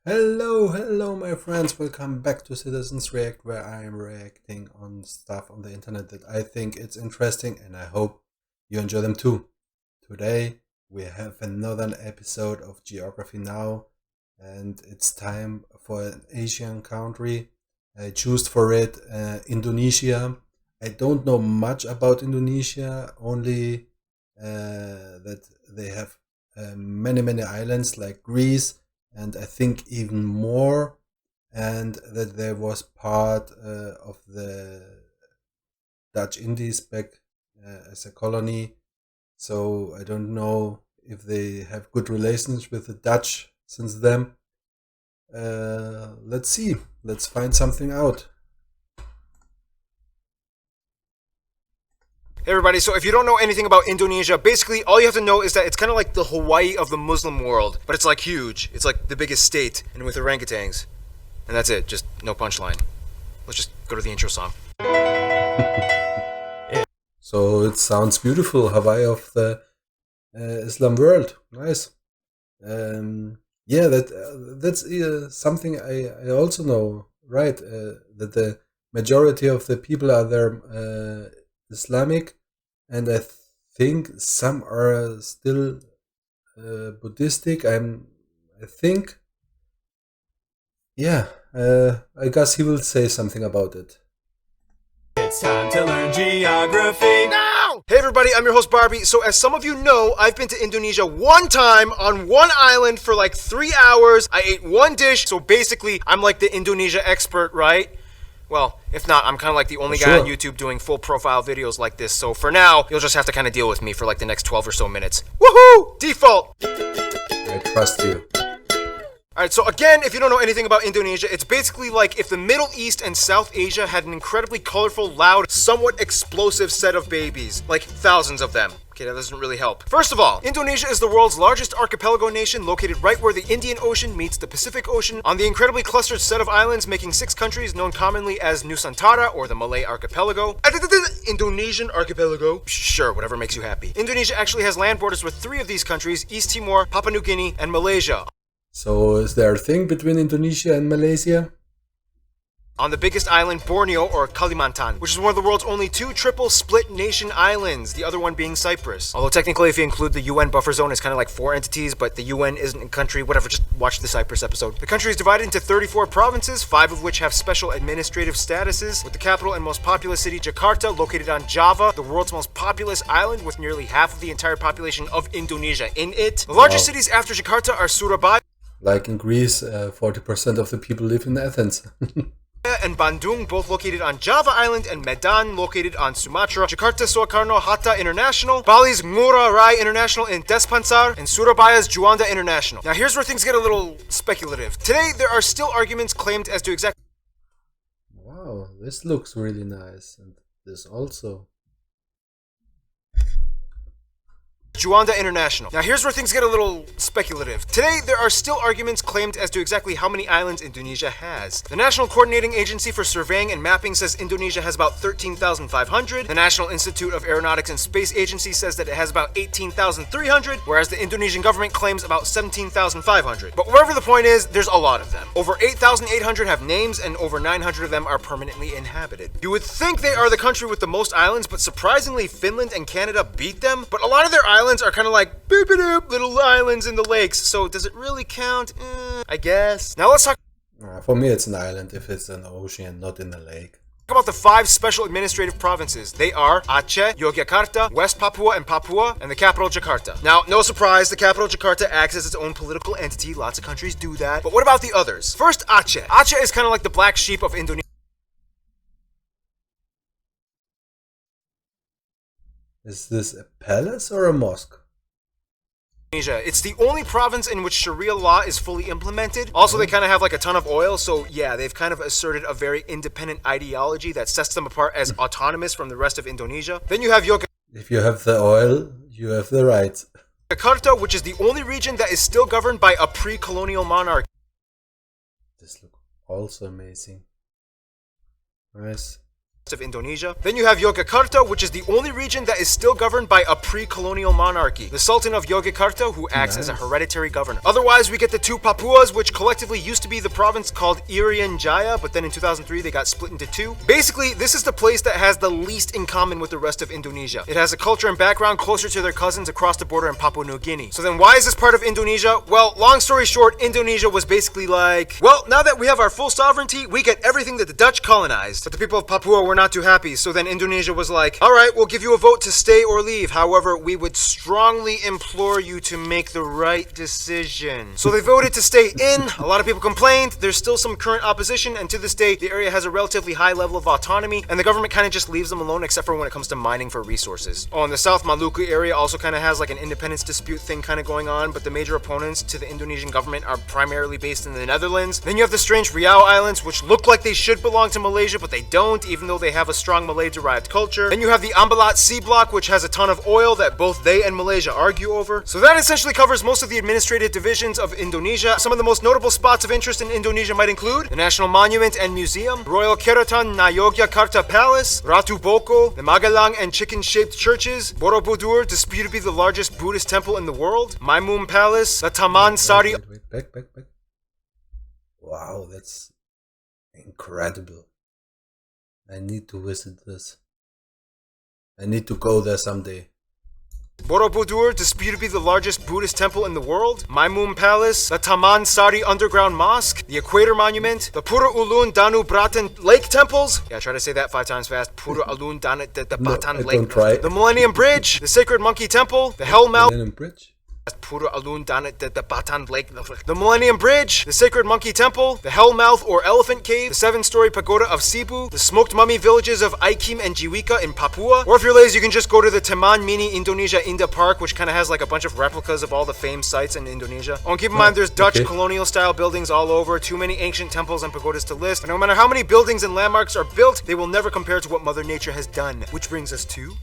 Hello, my friends. Welcome back to Citizens React, where I am reacting on stuff on the internet that I think it's interesting, and I hope you enjoy them too. Today, we have another episode of Geography Now, and it's time for an Asian country. I choose for it Indonesia. I don't know much about Indonesia, only that they have many islands like Greece, and I think even more, and that there was part of the Dutch Indies back as a colony. So I don't know if they have good relations with the Dutch since then. Let's see. Let's find something out. Hey everybody, so if you don't know anything about Indonesia, basically all you have to know is that it's kind of like the Hawaii of the Muslim world, but it's like huge. It's like the biggest state, and with orangutans. And that's it, just no punchline. Let's just go to the intro song. So it sounds beautiful. Hawaii of the Islam world. Nice. Yeah, that's something I also know, right? That the majority of the people are there Islamic, and I think some are still Buddhistic. I think, yeah. I guess he will say something about it. It's time to learn geography Now! Hey everybody, I'm your host Barbie. So as some of you know, I've been to Indonesia one time on one island for like 3 hours. I ate one dish, so basically I'm like the Indonesia expert, right? Well, if not, I'm kind of like the only guy on YouTube doing full profile videos like this. So for now, you'll just have to kind of deal with me for like the next 12 or so minutes. Woohoo! Default! I trust you. Alright, so again, if you don't know anything about Indonesia, it's basically like if the Middle East and South Asia had an incredibly colorful, loud, somewhat explosive set of babies. Like thousands of them. Okay, that doesn't really help. First of all, Indonesia is the world's largest archipelago nation, located right where the Indian Ocean meets the Pacific Ocean, on the incredibly clustered set of islands, making 6 countries known commonly as Nusantara, or the Malay Archipelago. Indonesian Archipelago. Sure, whatever makes you happy. Indonesia actually has land borders with 3 of these countries: East Timor, Papua New Guinea, and Malaysia. So is there a thing between Indonesia and Malaysia? On the biggest island, Borneo, or Kalimantan, which is one of the world's only 2 triple split nation islands, the other one being Cyprus. Although technically, if you include the UN buffer zone, it's kind of like 4 entities, but the UN isn't a country, whatever, just watch the Cyprus episode. The country is divided into 34 provinces, 5 of which have special administrative statuses, with the capital and most populous city, Jakarta, located on Java, the world's most populous island with nearly half of the entire population of Indonesia in it. The largest cities after Jakarta are Surabaya, Like in Greece, 40% of the people live in Athens. and Bandung, both located on Java Island, and Medan, located on Sumatra. Jakarta Soekarno Hatta International, Bali's Ngurah Rai International in Despansar, and Surabaya's Juanda International. Now here's where things get a little speculative. Today, there are still arguments claimed as to exactly Wow, this looks really nice. And this also. Juanda International. Now here's where things get a little speculative. Today, there are still arguments claimed as to exactly how many islands Indonesia has. The National Coordinating Agency for Surveying and Mapping says Indonesia has about 13,500. The National Institute of Aeronautics and Space Agency says that it has about 18,300, whereas the Indonesian government claims about 17,500. But wherever the point is, there's a lot of them. Over 8,800 have names, and over 900 of them are permanently inhabited. You would think they are the country with the most islands, but surprisingly, Finland and Canada beat them. But a lot of their islands are kind of like boop-a-doop little islands in the lakes, so does it really count? I guess. Now let's talk For me, it's an island if it's an ocean, not in a lake. about the 5 special administrative provinces. They are Aceh, Yogyakarta, West Papua and Papua, and the capital Jakarta. Now, no surprise, the capital Jakarta acts as its own political entity. Lots of countries do that. But what about the others? First, Aceh. Aceh is kind of like the black sheep of Indonesia. Is this a palace or a mosque? It's the only province in which Sharia law is fully implemented. Also, they kind of have like a ton of oil, so yeah, they've kind of asserted a very independent ideology that sets them apart as autonomous from the rest of Indonesia. Then you have If you have the oil, you have the rights. Yogyakarta, which is the only region that is still governed by a pre-colonial monarchy. This looks also amazing. Nice. of Indonesia. Then you have Yogyakarta, which is the only region that is still governed by a pre-colonial monarchy, the Sultan of Yogyakarta, who acts as a hereditary governor. Otherwise, we get the two Papuas, which collectively used to be the province called Irian Jaya, but then in 2003 they got split into two. Basically, this is the place that has the least in common with the rest of Indonesia. It has a culture and background closer to their cousins across the border in Papua New Guinea. So then why is this part of Indonesia? Well, long story short, Indonesia was basically like, well, now that we have our full sovereignty, we get everything that the Dutch colonized. But the people of Papua were not too happy, so then Indonesia was like, all right, we'll give you a vote to stay or leave. However, we would strongly implore you to make the right decision. So they voted to stay in. A lot of people complained. There's still some current opposition, and to this day, the area has a relatively high level of autonomy, and the government kind of just leaves them alone except for when it comes to mining for resources. Oh, and the South Maluku area also kind of has like an independence dispute thing kind of going on, but the major opponents to the Indonesian government are primarily based in the Netherlands. Then you have the strange Riau Islands, which look like they should belong to Malaysia, but they don't, even though they have a strong Malay-derived culture. Then you have the Ambalat Sea Block, which has a ton of oil that both they and Malaysia argue over. So that essentially covers most of the administrative divisions of Indonesia. Some of the most notable spots of interest in Indonesia might include the National Monument and Museum, Royal Keraton Yogyakarta Palace, Ratu Boko, the Magelang and chicken-shaped churches, Borobudur, disputed to be the largest Buddhist temple in the world, Maimun Palace, the Taman Sari. Wait, back. Wow, that's incredible. I need to visit this. I need to go there someday. Borobudur, disputed to be the largest Buddhist temple in the world, Maimun Palace, the Taman Sari Underground Mosque, the Equator Monument, the Pura Ulun Danu Bratan Lake Temples. Yeah, try to say that 5 times fast. Pura Ulun Danu Batan Lake. Don't try. The Millennium Bridge, the Sacred Monkey Temple, the Hellmouth. Millennium Bridge? Pura Alun Danat the Batan Lake, the Millennium Bridge, the Sacred Monkey Temple, the Hellmouth or Elephant Cave, the 7-story pagoda of Cebu, the smoked mummy villages of Aikim and Jiwika in Papua. Or if you're lazy, you can just go to the Taman Mini Indonesia Indah Park, which kind of has like a bunch of replicas of all the famed sites in Indonesia. Oh, and keep in mind, there's Dutch colonial style buildings all over, too many ancient temples and pagodas to list. And no matter how many buildings and landmarks are built, they will never compare to what Mother Nature has done. Which brings us to...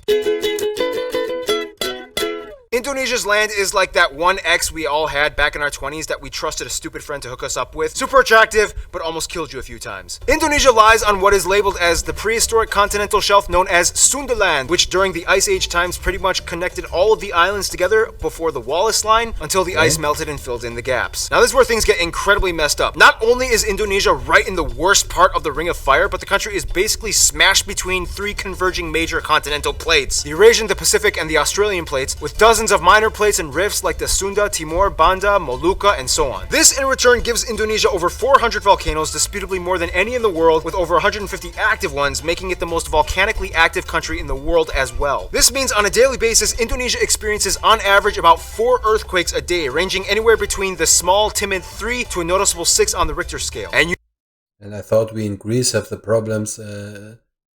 Indonesia's land is like that one ex we all had back in our 20s that we trusted a stupid friend to hook us up with. Super attractive, but almost killed you a few times. Indonesia lies on what is labeled as the prehistoric continental shelf known as Sundaland, which during the Ice Age times pretty much connected all of the islands together before the Wallace Line until the ice melted and filled in the gaps. Now this is where things get incredibly messed up. Not only is Indonesia right in the worst part of the Ring of Fire, but the country is basically smashed between 3 converging major continental plates, the Eurasian, the Pacific, and the Australian plates, with dozens of minor plates and rifts like the Sunda, Timor, Banda, Molucca, and so on. This in return gives Indonesia over 400 volcanoes, disputably more than any in the world, with over 150 active ones, making it the most volcanically active country in the world as well. This means on a daily basis, Indonesia experiences on average about 4 earthquakes a day, ranging anywhere between the small, timid 3 to a noticeable 6 on the Richter scale. And I thought we in Greece have the problems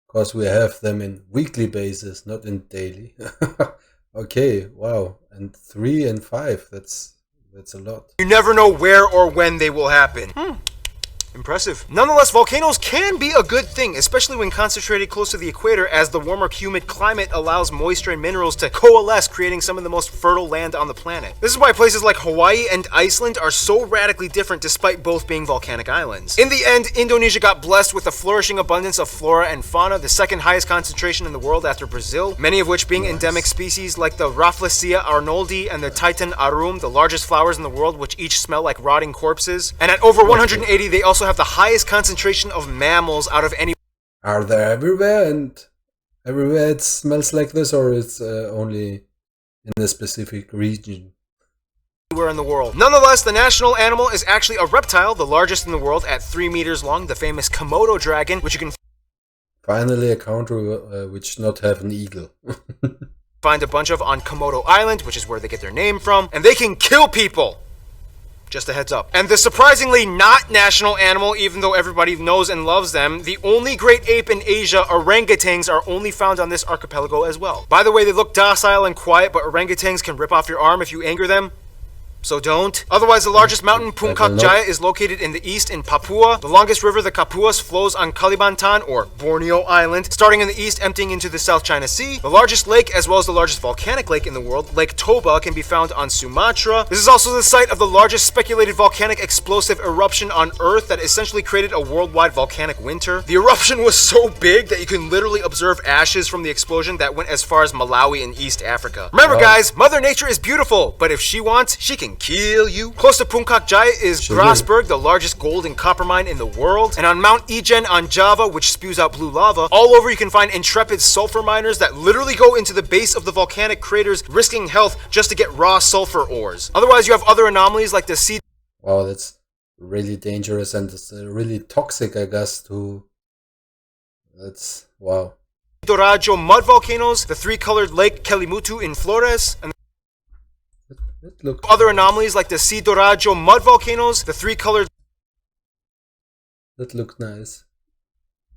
because we have them in weekly basis, not in daily. Okay, wow. And 3 and 5, that's a lot. You never know where or when they will happen. Impressive. Nonetheless, volcanoes can be a good thing, especially when concentrated close to the equator, as the warmer, humid climate allows moisture and minerals to coalesce, creating some of the most fertile land on the planet. This is why places like Hawaii and Iceland are so radically different despite both being volcanic islands. In the end, Indonesia got blessed with a flourishing abundance of flora and fauna, the second highest concentration in the world after Brazil, many of which being endemic species like the Rafflesia arnoldi and the Titan arum, the largest flowers in the world, which each smell like rotting corpses. And at over 180, they also have the highest concentration of mammals out of any. Are they everywhere, and everywhere it smells like this, or it's only in a specific region? Anywhere in the world. Nonetheless, the national animal is actually a reptile, the largest in the world at 3 meters long, the famous Komodo dragon, which you can finally a country which not have an eagle. find a bunch of on Komodo Island, which is where they get their name from, and they can kill people. Just a heads up. And the surprisingly not national animal, even though everybody knows and loves them, the only great ape in Asia, orangutans, are only found on this archipelago as well. By the way, they look docile and quiet, but orangutans can rip off your arm if you anger them. so don't. Otherwise, the largest mountain, I will Puncak not. Jaya, is located in the east in Papua. The longest river, the Kapuas, flows on Kalimantan, or Borneo Island, starting in the east, emptying into the South China Sea. The largest lake, as well as the largest volcanic lake in the world, Lake Toba, can be found on Sumatra. This is also the site of the largest speculated volcanic explosive eruption on Earth that essentially created a worldwide volcanic winter. The eruption was so big that you can literally observe ashes from the explosion that went as far as Malawi in East Africa. Remember, guys, Mother Nature is beautiful, but if she wants, she can kill you. Close to Puncak Jaya is Grasberg, the largest gold and copper mine in the world. And on Mount Ijen on Java, which spews out blue lava, all over you can find intrepid sulfur miners that literally go into the base of the volcanic craters, risking health just to get raw sulfur ores. Otherwise, you have other anomalies like the sea. Wow, that's really dangerous and it's really toxic, I guess, to... That's... wow. Dorajo mud volcanoes, the three-colored Lake Kelimutu in Flores, and It looks other anomalies like the Dorajo mud volcanoes, the three-colored That looked nice.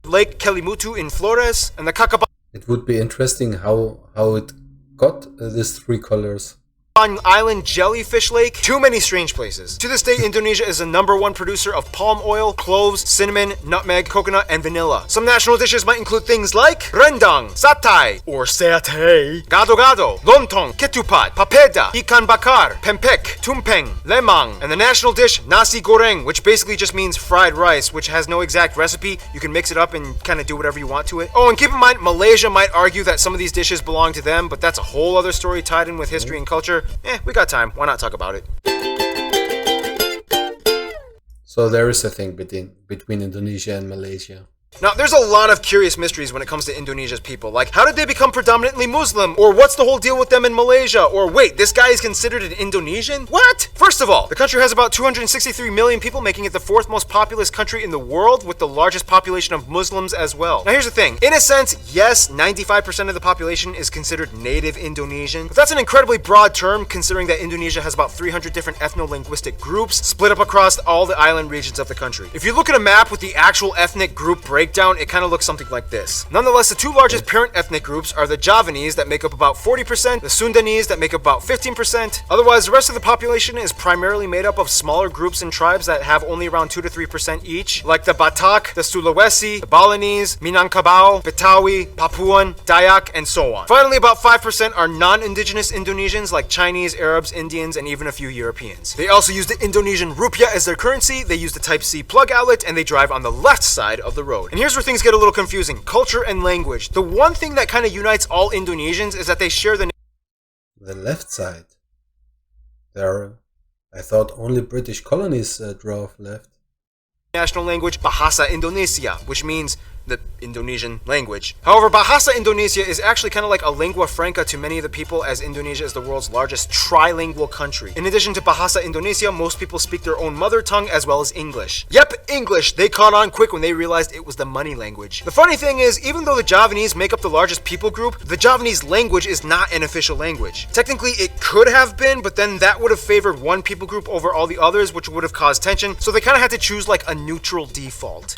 Lake Kelimutu in Flores, and the Kakapa It would be interesting how it got these three colors. Island jellyfish lake. Too many strange places. To this day, Indonesia is the #1 producer of palm oil, cloves, cinnamon, nutmeg, coconut, and vanilla. Some national dishes might include things like rendang, satay, or satay, gado-gado, lontong, ketupat, papeda, ikan bakar, pempek, tumpeng, lemang, and the national dish nasi goreng, which basically just means fried rice, which has no exact recipe. You can mix it up and kind of do whatever you want to it. Oh, and keep in mind, Malaysia might argue that some of these dishes belong to them, but that's a whole other story tied in with history and culture. We got time. Why not talk about it? So there is a thing between Indonesia and Malaysia. Now, there's a lot of curious mysteries when it comes to Indonesia's people. Like, how did they become predominantly Muslim? Or what's the whole deal with them in Malaysia? Or wait, this guy is considered an Indonesian? What? First of all, the country has about 263 million people, making it the 4th most populous country in the world, with the largest population of Muslims as well. Now, here's the thing. In a sense, yes, 95% of the population is considered native Indonesian. But that's an incredibly broad term, considering that Indonesia has about 300 different ethno-linguistic groups split up across all the island regions of the country. If you look at a map with the actual ethnic group breakdown, it kind of looks something like this. Nonetheless, the two largest parent ethnic groups are the Javanese that make up about 40%, the Sundanese that make up about 15%. Otherwise, the rest of the population is primarily made up of smaller groups and tribes that have only around 2 to 3% each, like the Batak, the Sulawesi, the Balinese, Minangkabau, Betawi, Papuan, Dayak, and so on. Finally, about 5% are non-indigenous Indonesians like Chinese, Arabs, Indians, and even a few Europeans. They also use the Indonesian rupiah as their currency, they use the Type-C plug outlet, and they drive on the left side of the road. And here's where things get a little confusing. Culture and language. The one thing that kind of unites all Indonesians is that they share the left side. I thought only British colonies drove left. national language Bahasa Indonesia, which means the Indonesian language. However, Bahasa Indonesia is actually kind of like a lingua franca to many of the people, as Indonesia is the world's largest trilingual country. In addition to Bahasa Indonesia, most people speak their own mother tongue as well as English. Yep, English! They caught on quick when they realized it was the money language. The funny thing is, even though the Javanese make up the largest people group, the Javanese language is not an official language. Technically, it could have been, but then that would have favored one people group over all the others, which would have caused tension, so they kind of had to choose like a neutral default.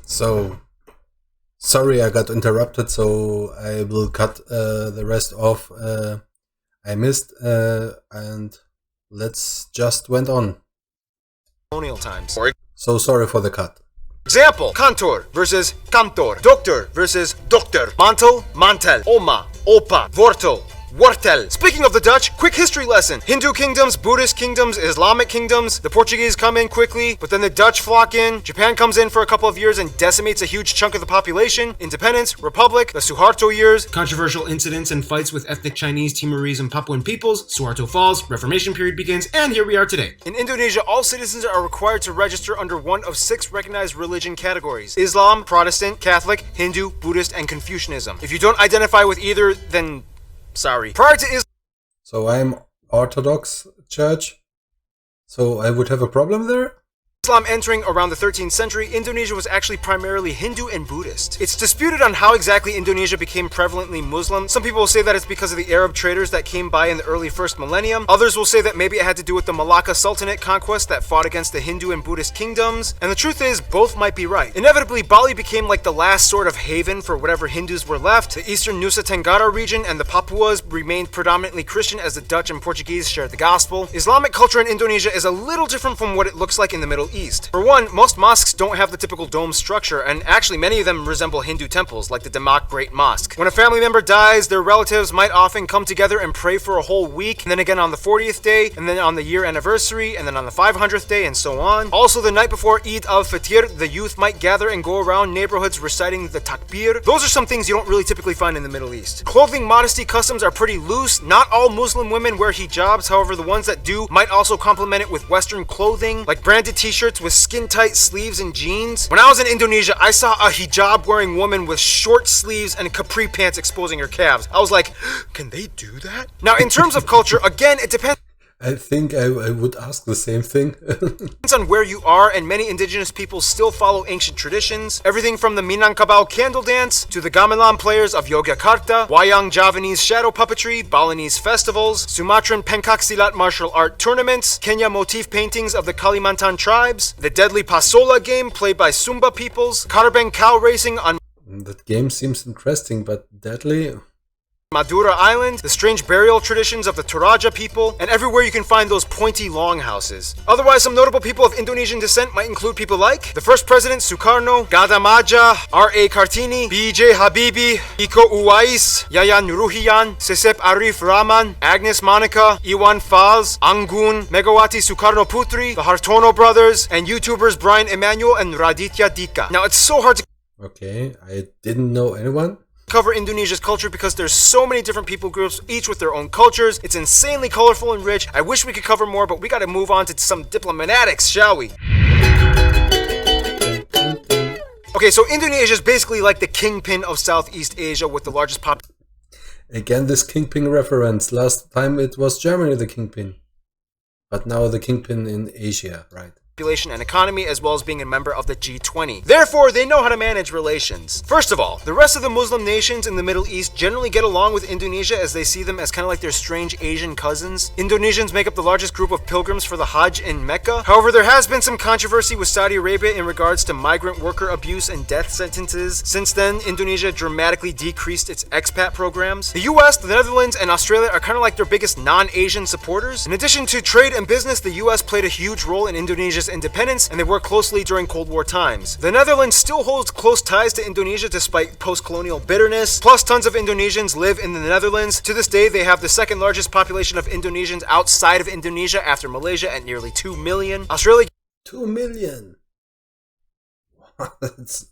So... sorry, I got interrupted, so I will cut the rest off. I missed, and let's just went on. Colonial times. So sorry for the cut. Example: kantor versus kantor, doctor versus dokter, mantel, mantel, oma, opa, wortel, wortel. Speaking of the Dutch, quick history lesson. Hindu kingdoms, Buddhist kingdoms, Islamic kingdoms. The Portuguese come in quickly, but then the Dutch flock in. Japan comes in for a couple of years and decimates a huge chunk of the population. Independence, Republic, the Suharto years. Controversial incidents and fights with ethnic Chinese, Timorese, and Papuan peoples. Suharto falls, Reformation period begins, and here we are today. In Indonesia, all citizens are required to register under one of 6 recognized religion categories: Islam, Protestant, Catholic, Hindu, Buddhist, and Confucianism. If you don't identify with either, then sorry. Prior to Islam, So I'm Orthodox Church, so I would have a problem there? Islam entering around the 13th century, Indonesia was actually primarily Hindu and Buddhist. It's disputed on how exactly Indonesia became prevalently Muslim. Some people will say that it's because of the Arab traders that came by in the early first millennium. Others will say that maybe it had to do with the Malacca Sultanate conquest that fought against the Hindu and Buddhist kingdoms. And the truth is, both might be right. Inevitably, Bali became like the last sort of haven for whatever Hindus were left. The eastern Nusa Tenggara region and the Papuas remained predominantly Christian as the Dutch and Portuguese shared the gospel. Islamic culture in Indonesia is a little different from what it looks like in the Middle East. For one, most mosques don't have the typical dome structure, and actually many of them resemble Hindu temples, like the Demak Great Mosque. When a family member dies, their relatives might often come together and pray for a whole week, and then again on the 40th day, and then on the year anniversary, and then on the 500th day, and so on. Also, the night before Eid al-Fitr, the youth might gather and go around neighborhoods reciting the takbir. Those are some things you don't really typically find in the Middle East. Clothing modesty customs are pretty loose. Not all Muslim women wear hijabs, however, the ones that do might also complement it with Western clothing, like branded t-shirts with skin-tight sleeves and jeans. When I was in Indonesia, I saw a hijab-wearing woman with short sleeves and capri pants exposing her calves. I was like, can they do that? Now, in terms of culture, again, it depends. I think I would ask the same thing. Depends on where you are, and many indigenous peoples still follow ancient traditions. Everything from the Minangkabau candle dance to the gamelan players of Yogyakarta, Wayang Javanese shadow puppetry, Balinese festivals, Sumatran pencak silat martial art tournaments, Kenya motif paintings of the Kalimantan tribes, the deadly Pasola game played by Sumba peoples, Karabeng cow racing on That game seems interesting, but deadly. Madura Island, the strange burial traditions of the Toraja people, and everywhere you can find those pointy longhouses. Otherwise, some notable people of Indonesian descent might include people like the first president Sukarno, Gadamaja, R.A. Kartini, B.J. Habibie, Iko Uwais, Yayan Ruhian, Sesep Arif Rahman, Agnes Monica, Iwan Fals, Anggun, Megawati Sukarno Putri, the Hartono brothers, and YouTubers Brian Emanuel and Raditya Dika. Now, it's so hard to Okay, I didn't know anyone. cover Indonesia's culture because there's so many different people groups, each with their own cultures. It's insanely colorful and rich. I wish we could cover more, but we gotta move on to some diplomatics, shall we? Okay, so Indonesia is basically like the kingpin of Southeast Asia with the largest population. Again, this kingpin reference. Last time it was Germany the kingpin. But now the kingpin in Asia, right? And economy, as well as being a member of the G20. Therefore, they know how to manage relations. First of all, the rest of the Muslim nations in the Middle East generally get along with Indonesia as they see them as kind of like their strange Asian cousins. Indonesians make up the largest group of pilgrims for the Hajj in Mecca. However, there has been some controversy with Saudi Arabia in regards to migrant worker abuse and death sentences. Since then, Indonesia dramatically decreased its expat programs. The US, the Netherlands, and Australia are kind of like their biggest non-Asian supporters. In addition to trade and business, the US played a huge role in Indonesia's independence, and they worked closely during Cold War times. The Netherlands still holds close ties to Indonesia despite post-colonial bitterness. Plus, tons of Indonesians live in the Netherlands. To this day, they have the second largest population of Indonesians outside of Indonesia after Malaysia at nearly 2 million. Australia 2 million. Wow, that's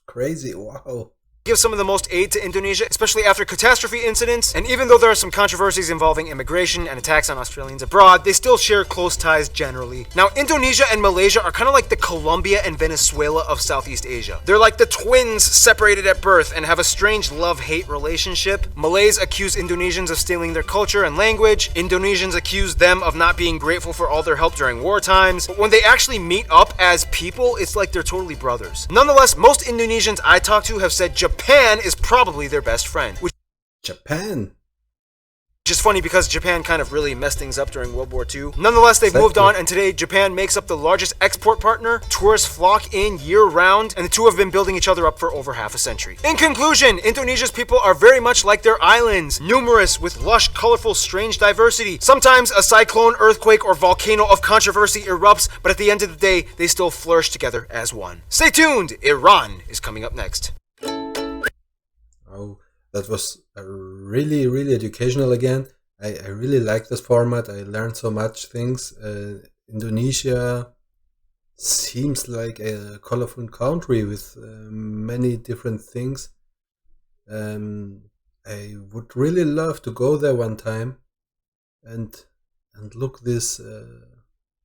crazy. Wow. gives some of the most aid to Indonesia, especially after catastrophe incidents, and even though there are some controversies involving immigration and attacks on Australians abroad, they still share close ties generally. Now, Indonesia and Malaysia are kind of like the Colombia and Venezuela of Southeast Asia. They're like the twins separated at birth and have a strange love-hate relationship. Malays accuse Indonesians of stealing their culture and language. Indonesians accuse them of not being grateful for all their help during war times. But when they actually meet up as people, it's like they're totally brothers. Nonetheless, most Indonesians I talk to have said Japan is probably their best friend. Japan? Which is funny because Japan kind of really messed things up during World War II. Nonetheless, they've moved on, and today Japan makes up the largest export partner. Tourists flock in year-round, and the two have been building each other up for over half a century. In conclusion, Indonesia's people are very much like their islands, numerous, with lush, colorful, strange diversity. Sometimes a cyclone, earthquake, or volcano of controversy erupts, but at the end of the day, they still flourish together as one. Stay tuned! Iran is coming up next. Oh, that was really, really educational again. I really like this format. I learned so much things. Indonesia seems like a colorful country with many different things. I would really love to go there one time and look this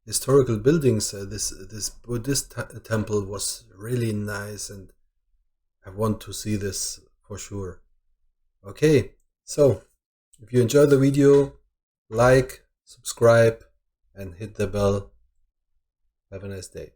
historical buildings. This Buddhist temple was really nice, and I want to see this for sure. Okay, so if you enjoyed the video, like, subscribe, and hit the bell. Have a nice day.